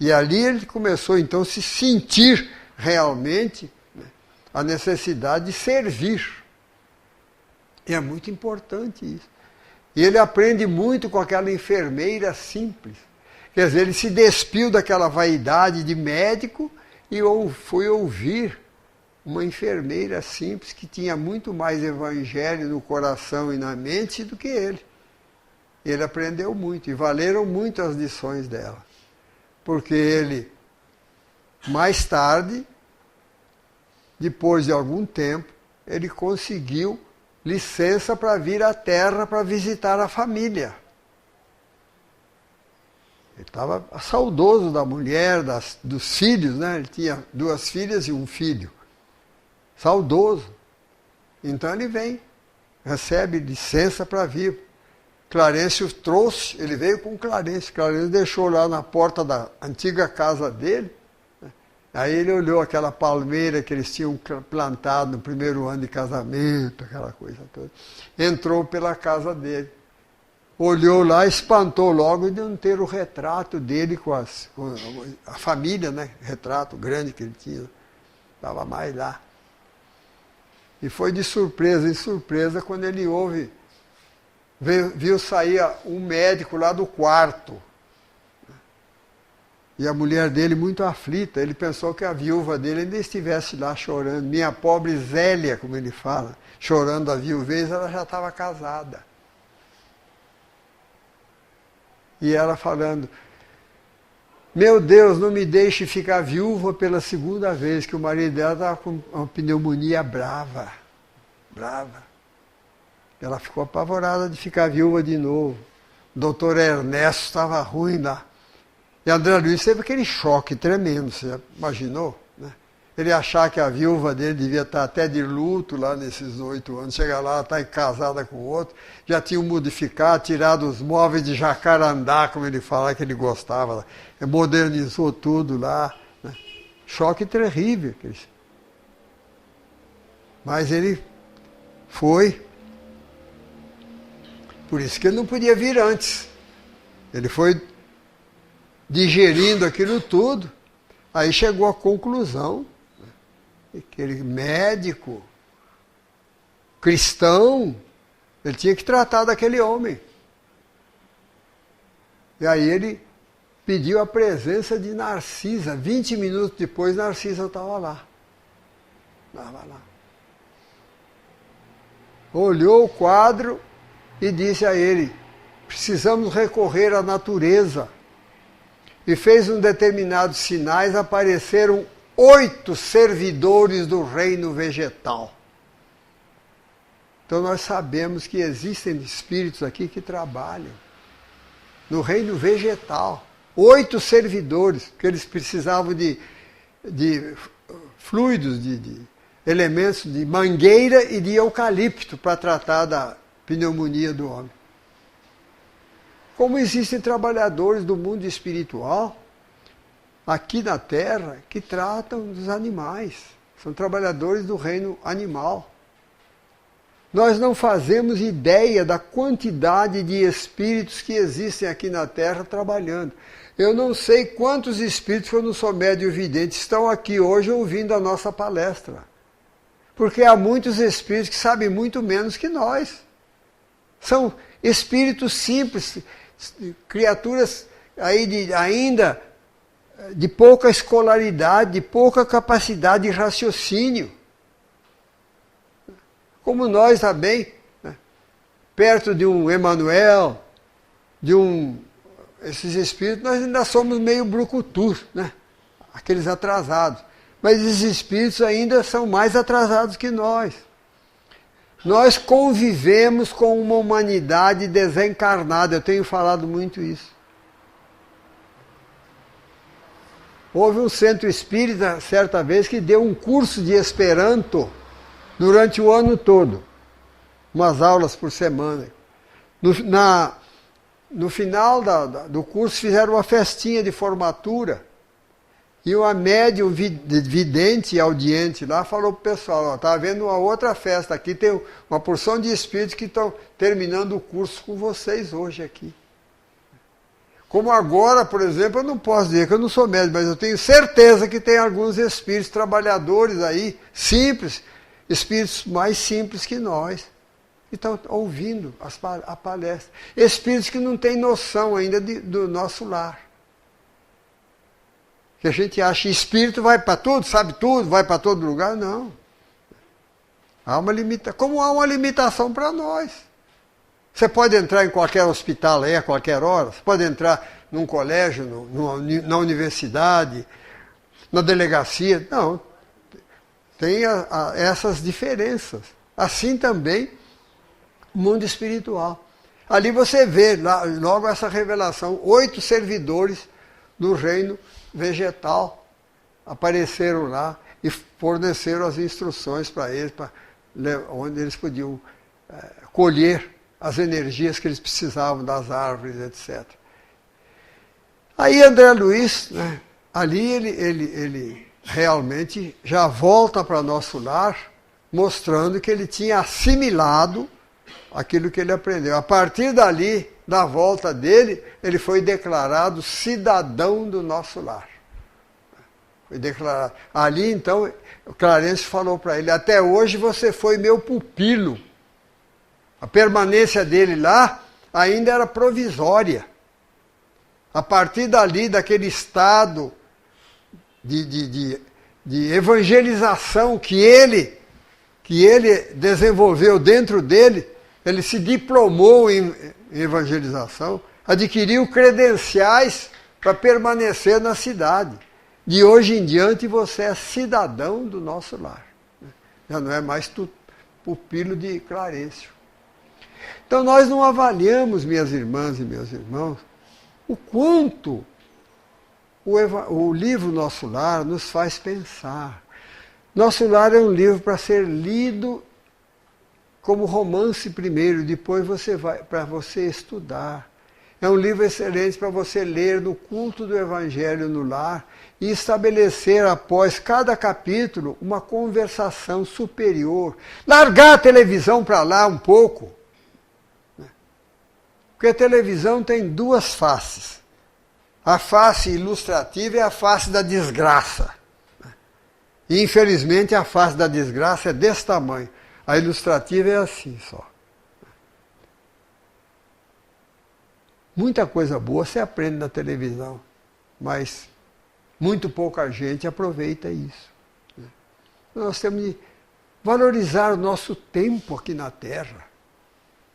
[SPEAKER 1] E ali ele começou então a se sentir realmente, né, a necessidade de servir. E é muito importante isso. E ele aprende muito com aquela enfermeira simples. Quer dizer, ele se despiu daquela vaidade de médico e foi ouvir uma enfermeira simples que tinha muito mais evangelho no coração e na mente do que ele. Ele aprendeu muito e valeram muito as lições dela. Porque ele, mais tarde, depois de algum tempo, ele conseguiu licença para vir à Terra para visitar a família. Ele estava saudoso da mulher, dos filhos, né? Ele tinha 2 filhas e um filho. Saudoso. Então ele vem, recebe licença para vir. Clarencio trouxe, ele veio com Clarencio. Clarencio deixou lá na porta da antiga casa dele. Aí ele olhou aquela palmeira que eles tinham plantado no primeiro ano de casamento, aquela coisa toda. Entrou pela casa dele. Olhou lá, espantou logo de não ter o retrato dele com a família, né? Retrato grande que ele tinha. Estava mais lá. E foi de surpresa em surpresa quando ele viu sair um médico lá do quarto. E a mulher dele muito aflita. Ele pensou que a viúva dele ainda estivesse lá chorando. Minha pobre Zélia, como ele fala, chorando a viuvez, ela já estava casada. E ela falando, meu Deus, não me deixe ficar viúva pela segunda vez, que o marido dela estava com uma pneumonia brava. Ela ficou apavorada de ficar viúva de novo. O doutor Ernesto estava ruim lá. E André Luiz teve aquele choque tremendo, você já imaginou? Né? Ele achar que a viúva dele devia estar até de luto lá nesses 8 anos. Chega lá, ela está casada com outro. Já tinham modificado, tirado os móveis de jacarandá, como ele fala, que ele gostava. Modernizou tudo lá. Né? Choque terrível. Mas ele foi. Por isso que ele não podia vir antes. Ele foi digerindo aquilo tudo. Aí chegou à conclusão. Aquele médico cristão, ele tinha que tratar daquele homem. E aí ele pediu a presença de Narcisa. 20 minutos depois, Narcisa estava lá. Estava lá. Olhou o quadro e disse a ele, precisamos recorrer à natureza. E fez um determinados sinais, apareceram 8 servidores do reino vegetal. Então nós sabemos que existem espíritos aqui que trabalham no reino vegetal. 8 servidores, porque eles precisavam de fluidos, de elementos de mangueira e de eucalipto para tratar da pneumonia do homem. Como existem trabalhadores do mundo espiritual aqui na Terra que tratam dos animais. São trabalhadores do reino animal. Nós não fazemos ideia da quantidade de espíritos que existem aqui na Terra trabalhando. Eu não sei quantos espíritos, que eu não sou médium vidente, estão aqui hoje ouvindo a nossa palestra. Porque há muitos espíritos que sabem muito menos que nós. São espíritos simples, criaturas aí ainda de pouca escolaridade, de pouca capacidade de raciocínio. Como nós também, né? Perto de um Emmanuel, esses espíritos, nós ainda somos meio brucutus, né? Aqueles atrasados. Mas esses espíritos ainda são mais atrasados que nós. Nós convivemos com uma humanidade desencarnada, eu tenho falado muito isso. Houve um centro espírita, certa vez, que deu um curso de Esperanto durante o ano todo. Umas aulas por semana. No final do curso fizeram uma festinha de formatura. E uma médium vidente e audiente lá falou para o pessoal, está havendo uma outra festa aqui, tem uma porção de espíritos que estão terminando o curso com vocês hoje aqui. Como agora, por exemplo, eu não posso dizer que eu não sou médium, mas eu tenho certeza que tem alguns espíritos trabalhadores aí, simples, espíritos mais simples que nós, que estão ouvindo a palestra. Espíritos que não têm noção ainda do nosso lar. Que a gente acha que espírito vai para tudo, sabe tudo, vai para todo lugar. Não. Há uma limitação, como há uma limitação para nós. Você pode entrar em qualquer hospital aí a qualquer hora, você pode entrar num colégio, na universidade, na delegacia. Não. Tem essas diferenças. Assim também o mundo espiritual. Ali você vê logo essa revelação, 8 servidores do reino vegetal apareceram lá e forneceram as instruções para eles, onde eles podiam colher as energias que eles precisavam das árvores, etc. Aí André Luiz, né, ali ele realmente já volta para nosso lar, mostrando que ele tinha assimilado aquilo que ele aprendeu. A partir dali, da volta dele, ele foi declarado cidadão do nosso lar. Foi declarado. Ali, então, o Clarence falou para ele, até hoje você foi meu pupilo. A permanência dele lá ainda era provisória. A partir dali, daquele estado de evangelização que ele desenvolveu dentro dele, ele se diplomou em evangelização, adquiriu credenciais para permanecer na cidade. De hoje em diante você é cidadão do nosso lar. Já não é mais pupilo de Clarencio. Então nós não avaliamos, minhas irmãs e meus irmãos, o quanto o livro Nosso Lar nos faz pensar. Nosso Lar é um livro para ser lido como romance primeiro, depois para você estudar. É um livro excelente para você ler no culto do Evangelho no lar e estabelecer após cada capítulo uma conversação superior. Largar a televisão para lá um pouco. Porque a televisão tem 2 faces. A face ilustrativa é a face da desgraça. E infelizmente a face da desgraça é desse tamanho. A ilustrativa é assim só. Muita coisa boa você aprende na televisão, mas muito pouca gente aproveita isso. Nós temos de valorizar o nosso tempo aqui na Terra.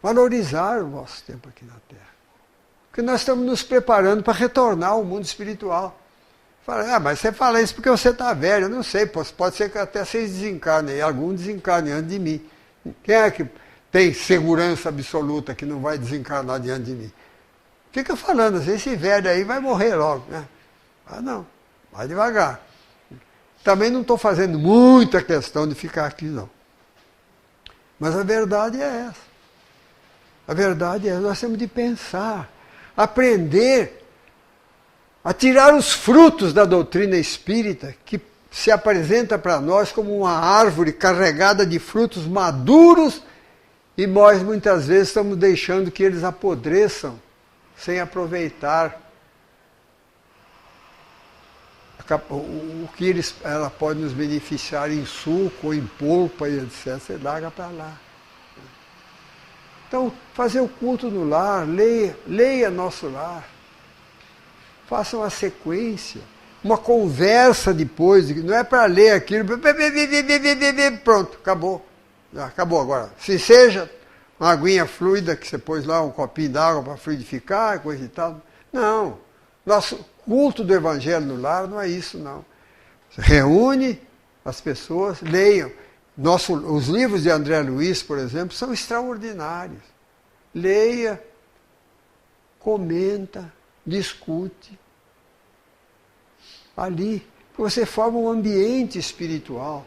[SPEAKER 1] Valorizar o nosso tempo aqui na Terra. Porque nós estamos nos preparando para retornar ao mundo espiritual. Fala, mas você fala isso porque você está velho. Eu não sei, pode ser que até vocês desencarnem, algum desencarne antes de mim. Quem é que tem segurança absoluta que não vai desencarnar diante de mim? Fica falando assim, esse velho aí vai morrer logo, né? Ah, não, vai devagar. Também não estou fazendo muita questão de ficar aqui, não. Mas a verdade é essa. A verdade é, nós temos de pensar, aprender a tirar os frutos da doutrina espírita, que se apresenta para nós como uma árvore carregada de frutos maduros, e nós muitas vezes estamos deixando que eles apodreçam, sem aproveitar o que ela pode nos beneficiar em suco ou em polpa e etc. Você larga para lá. Então, fazer o culto no lar, leia Nosso Lar. Faça uma sequência, uma conversa depois, não é para ler aquilo, pronto, acabou. Acabou agora. Se seja uma aguinha fluida que você pôs lá, um copinho d'água para fluidificar, coisa e tal. Não. Nosso culto do Evangelho no lar não é isso, não. Você reúne as pessoas, leiam. Os livros de André Luiz, por exemplo, são extraordinários. Leia, comenta, discute. ali. Você forma um ambiente espiritual.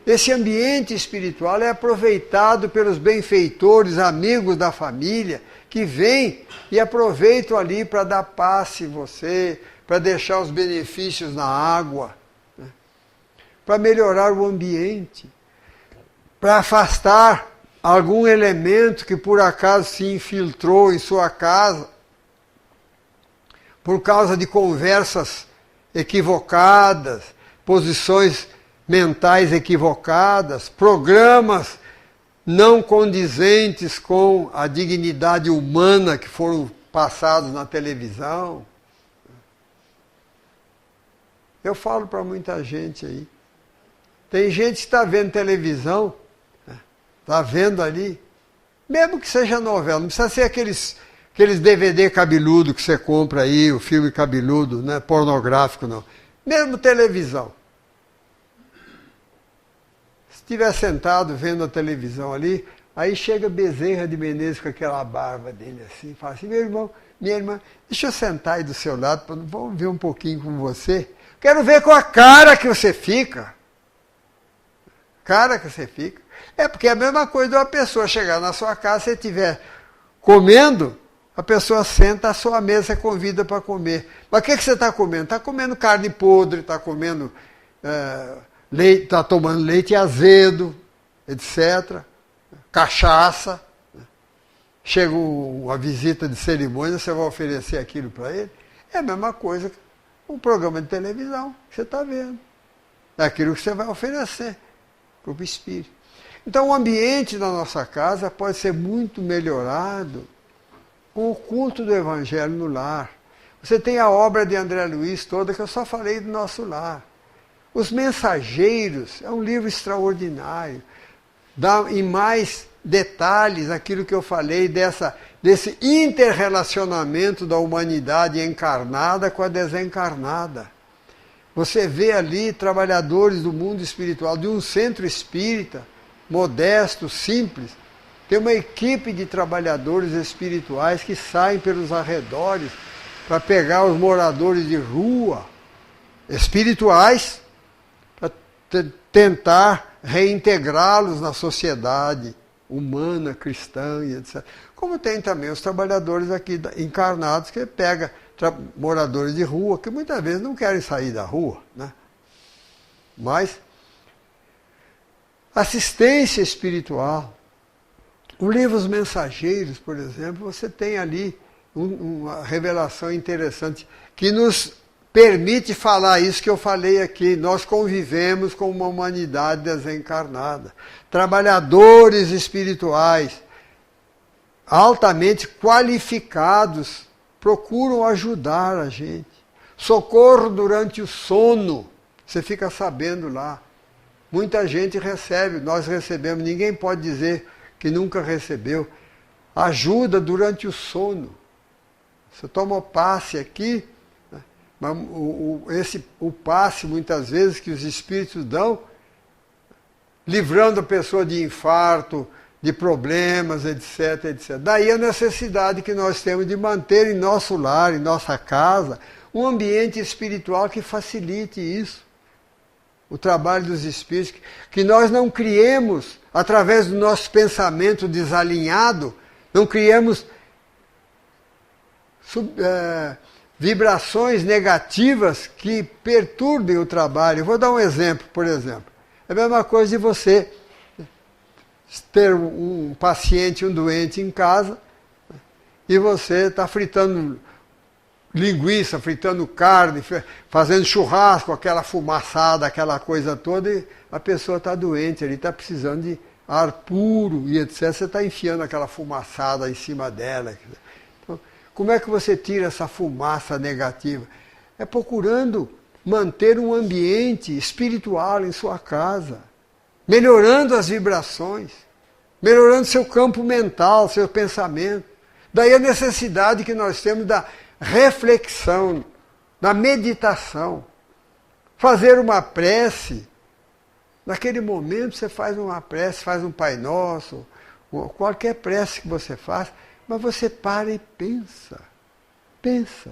[SPEAKER 1] Esse ambiente espiritual é aproveitado pelos benfeitores, amigos da família, que vêm e aproveitam ali para dar passe em você, para deixar os benefícios na água, né? Para melhorar o ambiente, para afastar algum elemento que por acaso se infiltrou em sua casa, por causa de conversas equivocadas, posições mentais equivocadas, programas não condizentes com a dignidade humana que foram passados na televisão. Eu falo para muita gente aí. Tem gente que está vendo televisão, está vendo ali, mesmo que seja novela, não precisa ser aqueles DVD cabeludo que você compra aí, o filme cabeludo, né, pornográfico não. Mesmo televisão. Se estiver sentado vendo a televisão ali, aí chega Bezerra de Menezes com aquela barba dele assim, fala assim, meu irmão, minha irmã, deixa eu sentar aí do seu lado, vamos ver um pouquinho com você. Quero ver com a cara que você fica. Cara que você fica. É porque é a mesma coisa de uma pessoa chegar na sua casa, se você estiver comendo, a pessoa senta à sua mesa e convida para comer. Mas o que você está comendo? Está comendo carne podre, está comendo leite, está tomando leite azedo, etc. Cachaça. Chega uma visita de cerimônia, você vai oferecer aquilo para ele. É a mesma coisa que um programa de televisão que você está vendo. É aquilo que você vai oferecer para o espírito. Então o ambiente da nossa casa pode ser muito melhorado com o culto do Evangelho no lar. Você tem a obra de André Luiz toda, que eu só falei do nosso lar. Os Mensageiros é um livro extraordinário. Dá em mais detalhes aquilo que eu falei desse interrelacionamento da humanidade encarnada com a desencarnada. Você vê ali trabalhadores do mundo espiritual, de um centro espírita, modesto, simples. Tem uma equipe de trabalhadores espirituais que saem pelos arredores para pegar os moradores de rua, espirituais, para tentar reintegrá-los na sociedade humana, cristã e etc. Como tem também os trabalhadores aqui encarnados que pegam moradores de rua, que muitas vezes não querem sair da rua, né? Mas assistência espiritual. O livro Os Mensageiros, por exemplo, você tem ali uma revelação interessante que nos permite falar isso que eu falei aqui. Nós convivemos com uma humanidade desencarnada. Trabalhadores espirituais altamente qualificados procuram ajudar a gente. Socorro durante o sono, você fica sabendo lá. Muita gente recebe, nós recebemos, ninguém pode dizer que nunca recebeu. Ajuda durante o sono. Você toma o passe aqui, né? Mas o passe, muitas vezes, que os espíritos dão, livrando a pessoa de infarto, de problemas, etc, etc. Daí a necessidade que nós temos de manter em nosso lar, em nossa casa, um ambiente espiritual que facilite isso. O trabalho dos espíritos, que nós não criemos, através do nosso pensamento desalinhado, não criemos vibrações negativas que perturbem o trabalho. Eu vou dar um exemplo, por exemplo. É a mesma coisa de você ter um paciente, um doente em casa, e você está fritando linguiça, fritando carne, fazendo churrasco, aquela fumaçada, aquela coisa toda, e a pessoa está doente, ele está precisando de ar puro e etc. Você está enfiando aquela fumaçada em cima dela. Então, como é que você tira essa fumaça negativa? É procurando manter um ambiente espiritual em sua casa, melhorando as vibrações, melhorando seu campo mental, seu pensamento. Daí a necessidade que nós temos da reflexão, da meditação. Fazer uma prece. Naquele momento você faz uma prece, faz um Pai Nosso, qualquer prece que você faça, mas você para e pensa. Pensa.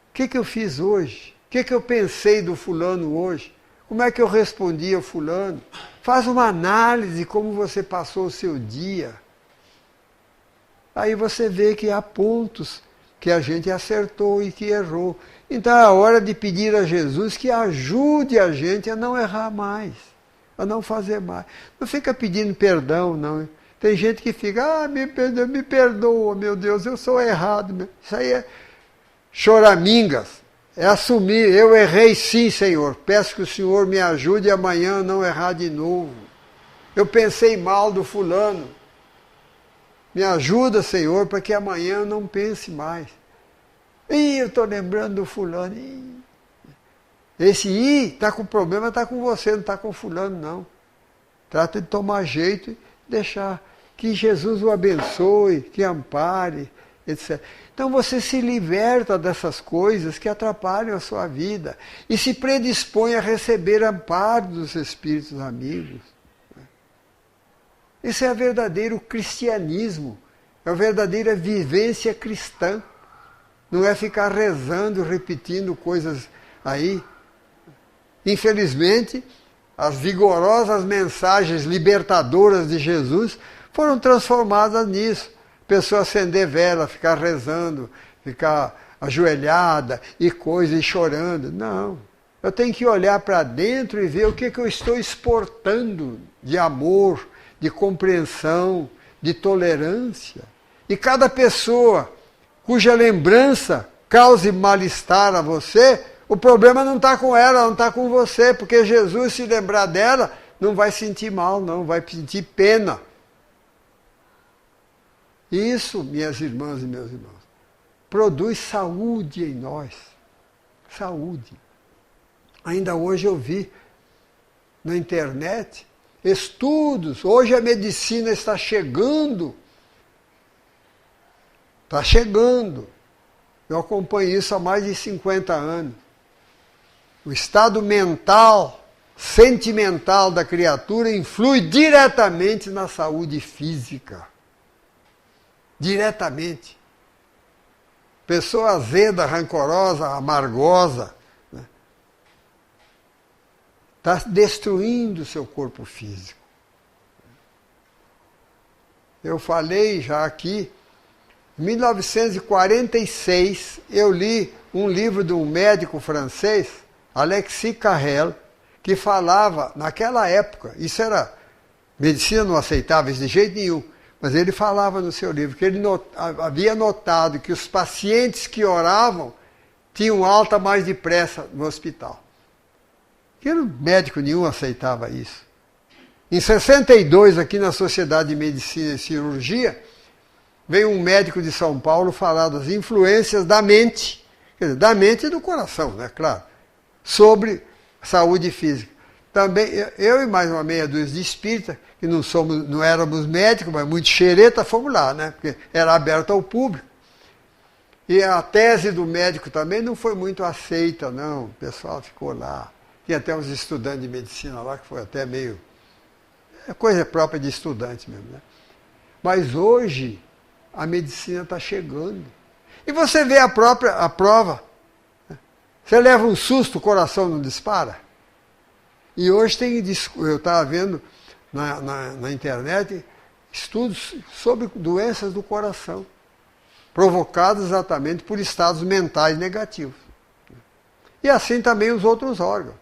[SPEAKER 1] O que eu fiz hoje? que eu pensei do fulano hoje? Como é que eu respondi ao fulano? Faz uma análise de como você passou o seu dia. Aí você vê que há pontos que a gente acertou e que errou. Então é a hora de pedir a Jesus que ajude a gente a não errar mais, a não fazer mais. Não fica pedindo perdão, não. Tem gente que fica, me perdoa, meu Deus, eu sou errado. Isso aí é choramingas. É assumir, eu errei sim, Senhor. Peço que o Senhor me ajude amanhã a não errar de novo. Eu pensei mal do fulano. Me ajuda, Senhor, para que amanhã eu não pense mais. Eu estou lembrando do fulano. Esse está com problema, está com você, não está com fulano, não. Trata de tomar jeito e deixar que Jesus o abençoe, que ampare, etc. Então você se liberta dessas coisas que atrapalham a sua vida e se predispõe a receber amparo dos espíritos amigos. Isso é o verdadeiro cristianismo, é a verdadeira vivência cristã. Não é ficar rezando, repetindo coisas aí. Infelizmente, as vigorosas mensagens libertadoras de Jesus foram transformadas nisso. A pessoa acender vela, ficar rezando, ficar ajoelhada e coisa, e chorando. Não. Eu tenho que olhar para dentro e ver o que eu estou exportando de amor, de compreensão, de tolerância. E cada pessoa cuja lembrança cause mal-estar a você, o problema não está com ela, não está com você, porque Jesus, se lembrar dela, não vai sentir mal, não, vai sentir pena. Isso, minhas irmãs e meus irmãos, produz saúde em nós. Saúde. Ainda hoje eu vi na internet estudos, hoje a medicina está chegando. Está chegando. Eu acompanho isso há mais de 50 anos. O estado mental, sentimental da criatura influi diretamente na saúde física. Diretamente. Pessoa azeda, rancorosa, amargosa, está destruindo o seu corpo físico. Eu falei já aqui, em 1946, eu li um livro de um médico francês, Alexis Carrel, que falava, naquela época, isso era, medicina não aceitava isso de jeito nenhum, mas ele falava no seu livro que ele havia notado que os pacientes que oravam tinham alta mais depressa no hospital. Que médico nenhum aceitava isso. Em 62, aqui na Sociedade de Medicina e Cirurgia, veio um médico de São Paulo falar das influências da mente, quer dizer, da mente e do coração, né, claro, sobre saúde física. Também, eu e mais uma meia dúzia de espíritas, que não éramos médicos, mas muito xereta, fomos lá, né, porque era aberto ao público. E a tese do médico também não foi muito aceita, não, o pessoal ficou lá. Tinha até uns estudantes de medicina lá, que foi até meio... É coisa própria de estudante mesmo, né? Mas hoje, a medicina está chegando. E você vê a prova. Você leva um susto, o coração não dispara. E hoje eu estava vendo na internet estudos sobre doenças do coração, provocadas exatamente por estados mentais negativos. E assim também os outros órgãos.